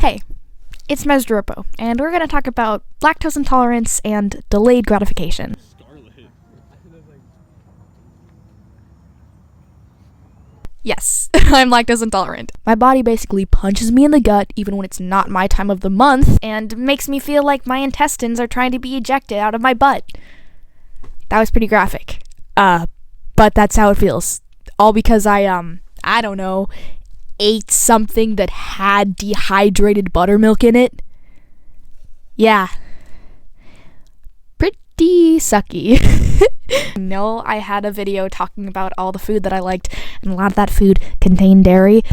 Hey, it's Mesdripo, and we're going to talk about lactose intolerance and delayed gratification. Yes, I'm lactose intolerant. My body basically punches me in the gut even when it's not my time of the month and makes me feel like my intestines are trying to be ejected out of my butt. That was pretty graphic. But that's how it feels. All because I don't know, ate something that had dehydrated buttermilk in it. Yeah. Pretty sucky. No, I had a video talking about all the food that I liked, and a lot of that food contained dairy.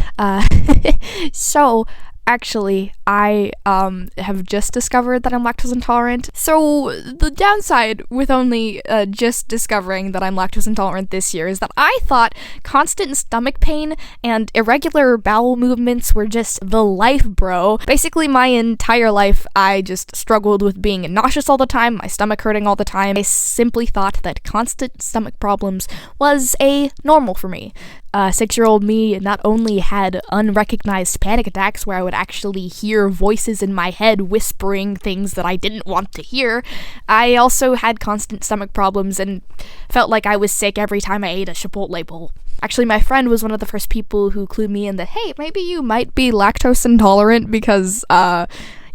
So, actually, I have just discovered that I'm lactose intolerant. So, the downside with only just discovering that I'm lactose intolerant this year is that I thought constant stomach pain and irregular bowel movements were just the life, bro. Basically, my entire life, I just struggled with being nauseous all the time, my stomach hurting all the time. I simply thought that constant stomach problems was a normal for me. 6-year-old me not only had unrecognized panic attacks where I would actually hear voices in my head whispering things that I didn't want to hear, I also had constant stomach problems and felt like I was sick every time I ate a Chipotle bowl. Actually, my friend was one of the first people who clued me in that, hey, maybe you might be lactose intolerant because,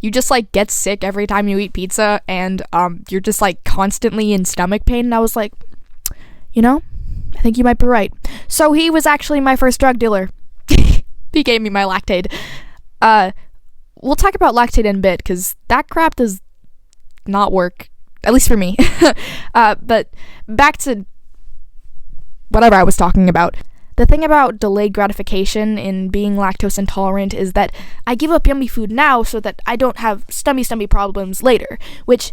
you just, get sick every time you eat pizza and, you're just, constantly in stomach pain. And I was like, I think you might be right. So he was actually my first drug dealer. He gave me my Lactaid. We'll talk about Lactaid in a bit, because that crap does not work. At least for me. But back to whatever I was talking about. The thing about delayed gratification in being lactose intolerant is that I give up yummy food now so that I don't have stomach problems later, which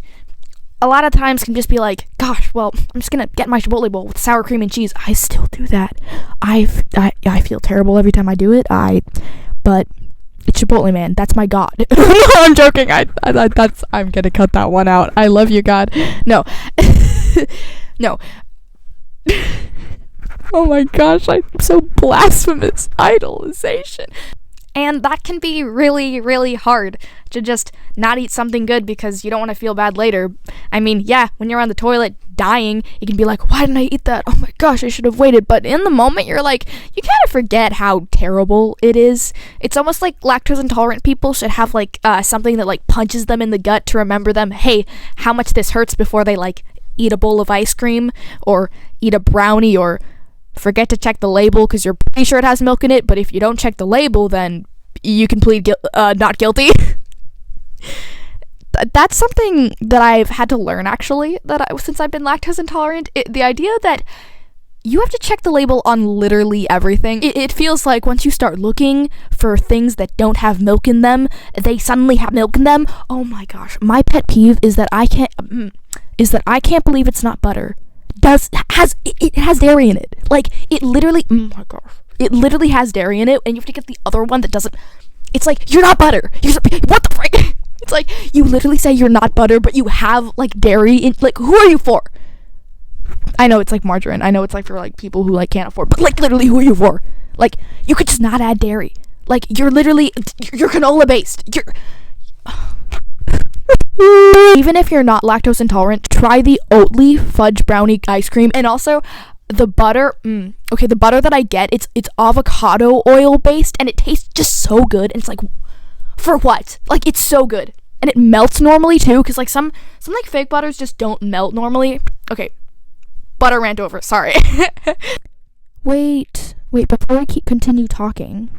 a lot of times can just be like, gosh, well, I'm just gonna get my Chipotle bowl with sour cream and cheese. I still do that. I feel terrible every time I do it. But it's Chipotle, man. That's my god. No, I'm joking. I'm gonna cut that one out. I love you, God. No. No. Oh my gosh, I'm so blasphemous. Idolization. And that can be really, really hard to just not eat something good because you don't want to feel bad later. I mean, yeah, when you're on the toilet dying, you can be like, why didn't I eat that? Oh my gosh, I should have waited. But in the moment, you're like, you kind of forget how terrible it is. It's almost like lactose intolerant people should have something that punches them in the gut to remember them, hey, how much this hurts before they eat a bowl of ice cream or eat a brownie or forget to check the label because you're pretty sure it has milk in it, but if you don't check the label, then you can plead not guilty. That's something that I've had to learn, actually, since I've been lactose intolerant. The idea that you have to check the label on literally everything. It feels like once you start looking for things that don't have milk in them, they suddenly have milk in them. Oh my gosh, my pet peeve is that I can't believe it's not butter. It has dairy in it. It literally, oh my gosh, it literally has dairy in it, and you have to get the other one that doesn't. It's like, you're not butter. What the frick? It's like, you literally say you're not butter, but you have, dairy in, who are you for? I know it's margarine. I know it's for, people who, can't afford, but, literally, who are you for? You could just not add dairy. You're canola based. Even if you're not lactose intolerant, try the Oatly fudge brownie ice cream. And also, the butter, the butter that I get, it's avocado oil based, and it tastes just so good. And it's for what? It's so good. And it melts normally too, because some fake butters just don't melt normally. Okay, butter rant over, sorry. Wait, before I continue talking.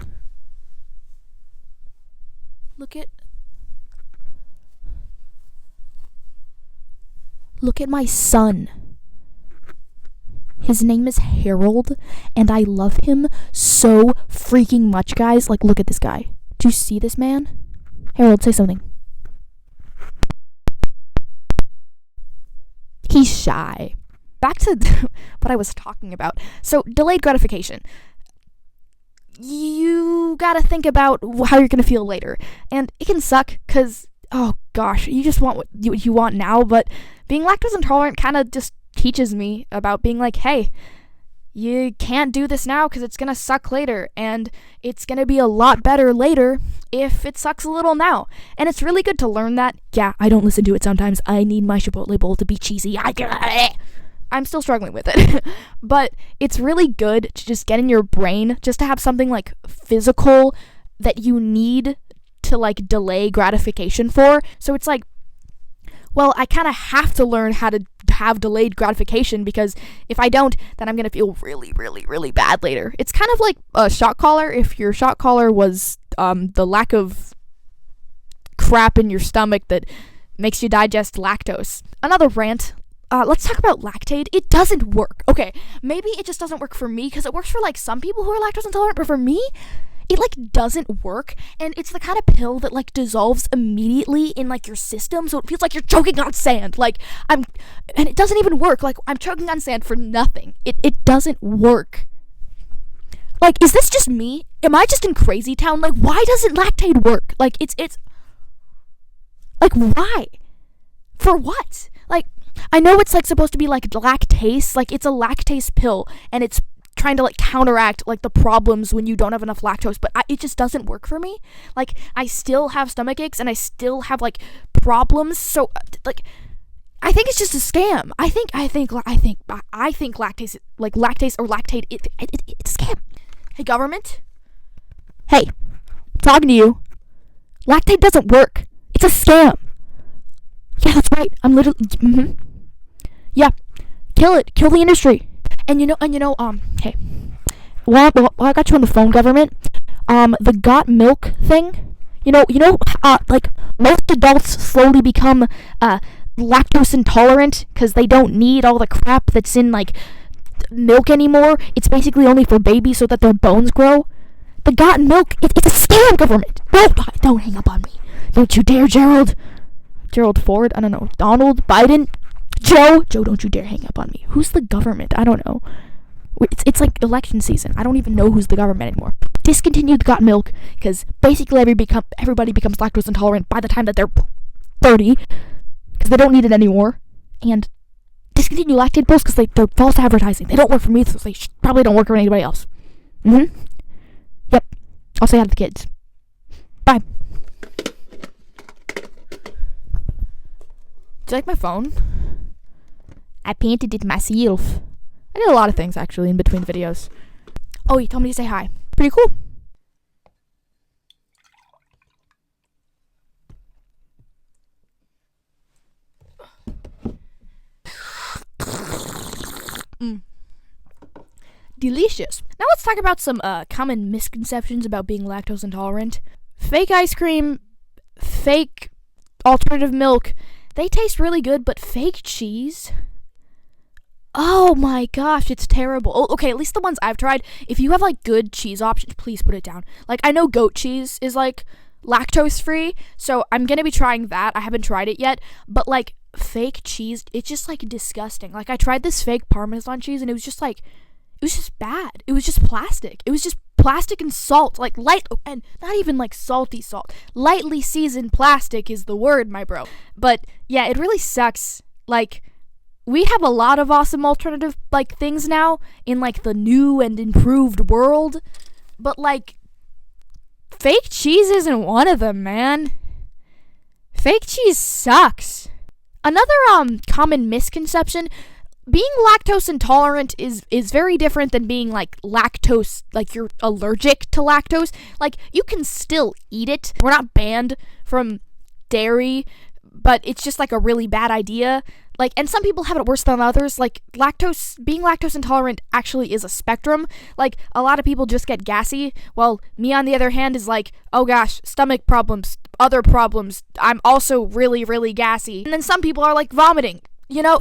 Look at my son. His name is Harold, and I love him so freaking much, guys. Look at this guy. Do you see this man? Harold, say something. He's shy. Back to what I was talking about. So, delayed gratification. You gotta think about how you're gonna feel later. And it can suck, because, oh gosh, you just want what you want now, but being lactose intolerant kind of just teaches me about being hey, you can't do this now because it's gonna suck later, and it's gonna be a lot better later if it sucks a little now. And it's really good to learn that. Yeah, I don't listen to it sometimes. I need my Chipotle bowl to be cheesy. I'm still struggling with it. But it's really good to just get in your brain, just to have something like physical that you need to like delay gratification for. So it's like, well, I kind of have to learn how to have delayed gratification, because if I don't, then I'm going to feel really, really, really bad later. It's kind of like a shock collar. If your shock collar was the lack of crap in your stomach that makes you digest lactose. Another rant. Let's talk about Lactaid. It doesn't work. Okay, maybe it just doesn't work for me, because it works for like some people who are lactose intolerant, but for me, it like doesn't work. And it's the kind of pill that like dissolves immediately in like your system, so it feels like you're choking on sand. And it doesn't even work. Like, I'm choking on sand for nothing. It doesn't work. Like, is this just me? Am I just in crazy town? Like, why doesn't Lactaid work? Like, it's like, why? For what? Like, I know it's like supposed to be like lactase, like it's a lactase pill, and it's trying to like counteract like the problems when you don't have enough lactose, but it just doesn't work for me. Like, I still have stomach aches and I still have like problems. So like, I think it's just a scam. I think lactase, like lactase or Lactaid, it's a scam. Hey, government. Hey, I'm talking to you. Lactaid doesn't work. It's a scam. Yeah, that's right. I'm literally. Yeah, kill it. Kill the industry. And you know, hey, well, I got you on the phone, government. The got milk thing. Like most adults slowly become lactose intolerant because they don't need all the crap that's in like milk anymore. It's basically only for babies so that their bones grow. The got milk, it's a scam, government. Don't hang up on me. Don't you dare, Gerald Ford. I don't know. Donald Biden. Joe, don't you dare hang up on me. Who's the government? I don't know. It's like election season. I don't even know who's the government anymore. Discontinue the got milk, because basically everybody becomes lactose intolerant by the time that they're 30, because they don't need it anymore. And discontinue Lactaid pills because they're false advertising. They don't work for me, so they probably don't work for anybody else. Yep. I'll say hi to the kids. Bye. Do you like my phone? I painted it myself. I did a lot of things, actually, in between videos. Oh, you told me to say hi. Pretty cool. Delicious. Now let's talk about some common misconceptions about being lactose intolerant. Fake ice cream, fake alternative milk, they taste really good, but fake cheese? Oh my gosh, it's terrible. Oh, okay, at least the ones I've tried. If you have like good cheese options, please put it down. Like, I know goat cheese is like lactose free, so I'm gonna be trying that. I haven't tried it yet, but like fake cheese, it's just like disgusting. Like, I tried this fake Parmesan cheese and it was just bad. It was just plastic. It was just plastic and salt, like light, and not even like salty salt. Lightly seasoned plastic is the word, my bro. But yeah, it really sucks. Like, we have a lot of awesome alternative like things now in like the new and improved world, but like fake cheese isn't one of them, man. Fake cheese sucks. Another common misconception, being lactose intolerant is very different than being like lactose, like you're allergic to lactose. Like, you can still eat it. We're not banned from dairy, but it's just like a really bad idea. Like, and some people have it worse than others. Like, being lactose intolerant actually is a spectrum. Like, a lot of people just get gassy, while me, on the other hand, is like, oh gosh, stomach problems, other problems, I'm also really, really gassy. And then some people are like vomiting,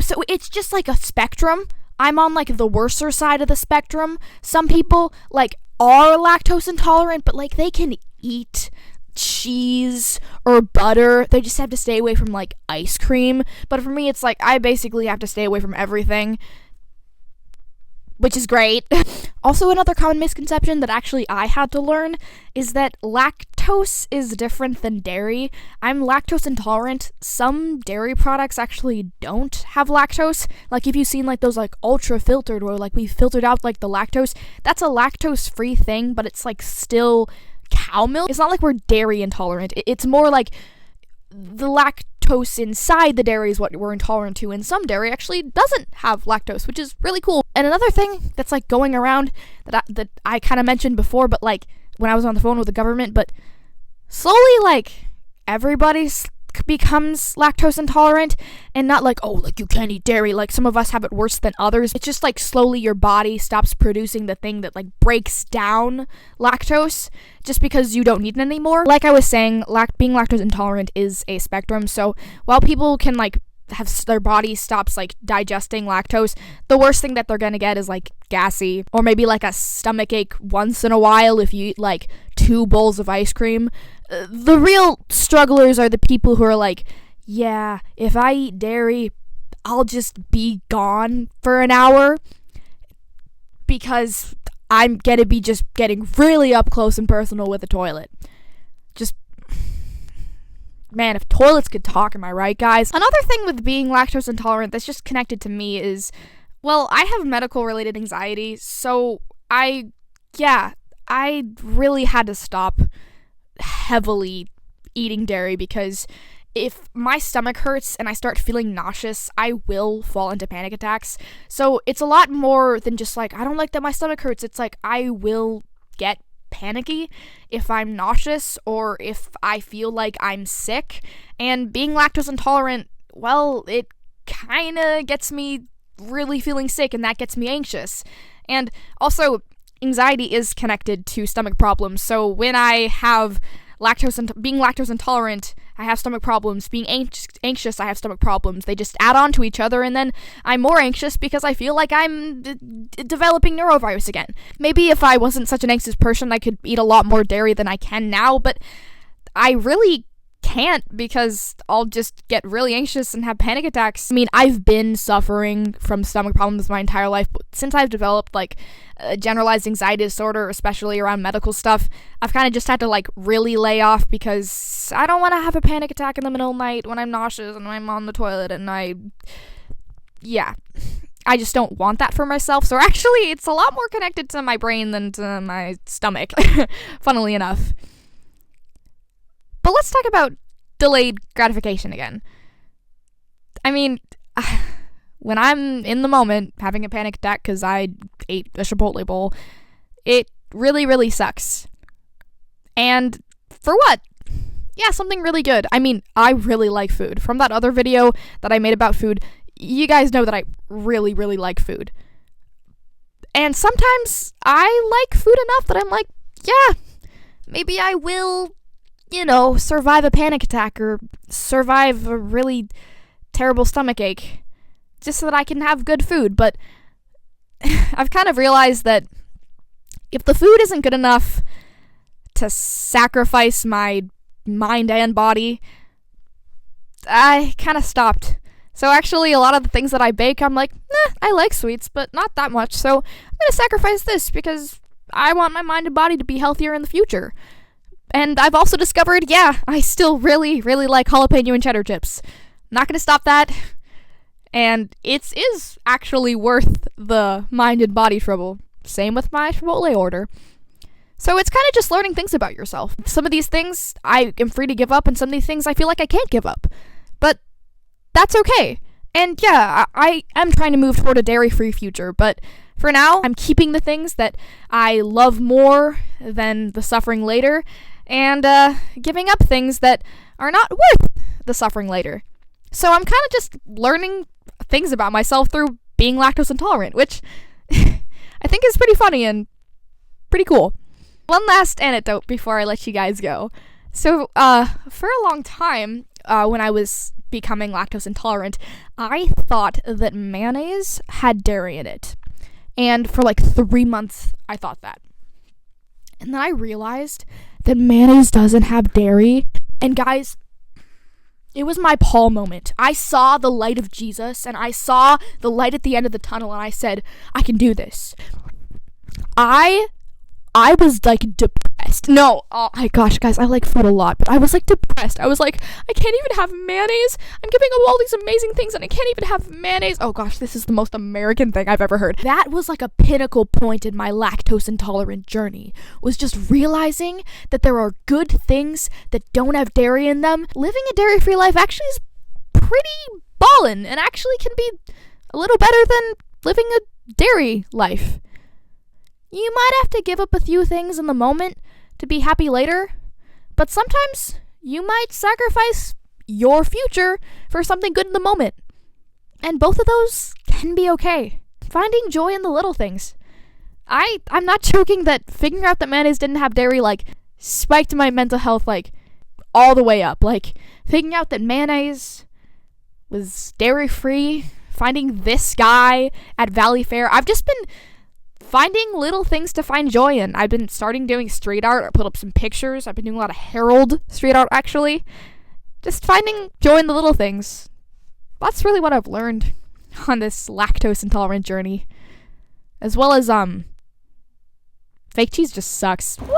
so it's just like a spectrum. I'm on like the worser side of the spectrum. Some people like are lactose intolerant, but like they can eat cheese or butter. They just have to stay away from like ice cream. But for me, it's like I basically have to stay away from everything, which is great. Also, another common misconception that actually I had to learn is that lactose is different than dairy. I'm lactose intolerant. Some dairy products actually don't have lactose. Like if you've seen like those like ultra filtered or like we filtered out like the lactose, that's a lactose free thing, but it's like still cow milk. It's not like we're dairy intolerant. It's more like the lactose inside the dairy is what we're intolerant to, and some dairy actually doesn't have lactose, which is really cool. And another thing that's like going around that I kind of mentioned before, but like when I was on the phone with the government, but slowly like everybody becomes lactose intolerant, and not like, oh, like you can't eat dairy, like some of us have it worse than others. It's just like slowly your body stops producing the thing that like breaks down lactose just because you don't need it anymore. Like I was saying, being lactose intolerant is a spectrum, so while people can like have their body stops like digesting lactose, the worst thing that they're gonna get is like gassy, or maybe like a stomach ache once in a while if you eat like 2 bowls of ice cream. The real strugglers are the people who are like, yeah, if I eat dairy, I'll just be gone for an hour because I'm gonna be just getting really up close and personal with the toilet. Just, man, if toilets could talk, am I right, guys? Another thing with being lactose intolerant that's just connected to me is, well, I have medical related anxiety, so I really had to stop heavily eating dairy because if my stomach hurts and I start feeling nauseous, I will fall into panic attacks. So it's a lot more than just like, I don't like that my stomach hurts. It's like I will get panicky if I'm nauseous or if I feel like I'm sick. And being lactose intolerant, well, it kind of gets me really feeling sick, and that gets me anxious. And also, anxiety is connected to stomach problems. So when I have being lactose intolerant, I have stomach problems. Being anxious, I have stomach problems. They just add on to each other, and then I'm more anxious because I feel like I'm developing neurovirus again. Maybe if I wasn't such an anxious person, I could eat a lot more dairy than I can now, but I really can't because I'll just get really anxious and have panic attacks. I mean, I've been suffering from stomach problems my entire life, but since I've developed like a generalized anxiety disorder, especially around medical stuff, I've kind of just had to like really lay off because I don't want to have a panic attack in the middle of the night when I'm nauseous and I'm on the toilet, and I just don't want that for myself. So actually, it's a lot more connected to my brain than to my stomach, funnily enough. But let's talk about delayed gratification again. I mean, when I'm in the moment having a panic attack because I ate a Chipotle bowl, it really, really sucks. And for what? Yeah, something really good. I mean, I really like food. From that other video that I made about food, you guys know that I really, really like food. And sometimes I like food enough that I'm like, yeah, maybe I will, survive a panic attack or survive a really terrible stomach ache just so that I can have good food. But I've kind of realized that if the food isn't good enough to sacrifice my mind and body, I kind of stopped. So actually, a lot of the things that I bake, I'm like, I like sweets, but not that much. So I'm going to sacrifice this because I want my mind and body to be healthier in the future. And I've also discovered, I still really, really like jalapeno and cheddar chips. Not going to stop that. And it is actually worth the mind and body trouble. Same with my Chipotle order. So it's kind of just learning things about yourself. Some of these things I am free to give up, and some of these things I feel like I can't give up. But that's okay. And I am trying to move toward a dairy-free future, but for now, I'm keeping the things that I love more than the suffering later, and giving up things that are not worth the suffering later. So I'm kind of just learning things about myself through being lactose intolerant, which I think is pretty funny and pretty cool. One last anecdote before I let you guys go. So for a long time, when I was becoming lactose intolerant, I thought that mayonnaise had dairy in it. And for like 3 months, I thought that. And then I realized that mayonnaise doesn't have dairy. And guys, it was my Paul moment. I saw the light of Jesus, and I saw the light at the end of the tunnel, and I said, I can do this. I was like depressed. No, oh my gosh, guys, I like food a lot, but I was like depressed. I was like, I can't even have mayonnaise. I'm giving up all these amazing things and I can't even have mayonnaise. Oh gosh, this is the most American thing I've ever heard. That was like a pinnacle point in my lactose intolerant journey, was just realizing that there are good things that don't have dairy in them. Living a dairy-free life actually is pretty ballin' and actually can be a little better than living a dairy life. You might have to give up a few things in the moment to be happy later, but sometimes you might sacrifice your future for something good in the moment. And both of those can be okay. Finding joy in the little things. I'm not joking that figuring out that mayonnaise didn't have dairy, like, spiked my mental health, like, all the way up. Like, figuring out that mayonnaise was dairy-free, finding this guy at Valley Fair. I've just been finding little things to find joy in. I've been starting doing street art. I put up some pictures. I've been doing a lot of Herald street art, actually. Just finding joy in the little things. That's really what I've learned on this lactose intolerant journey. As well as, fake cheese just sucks. Woo!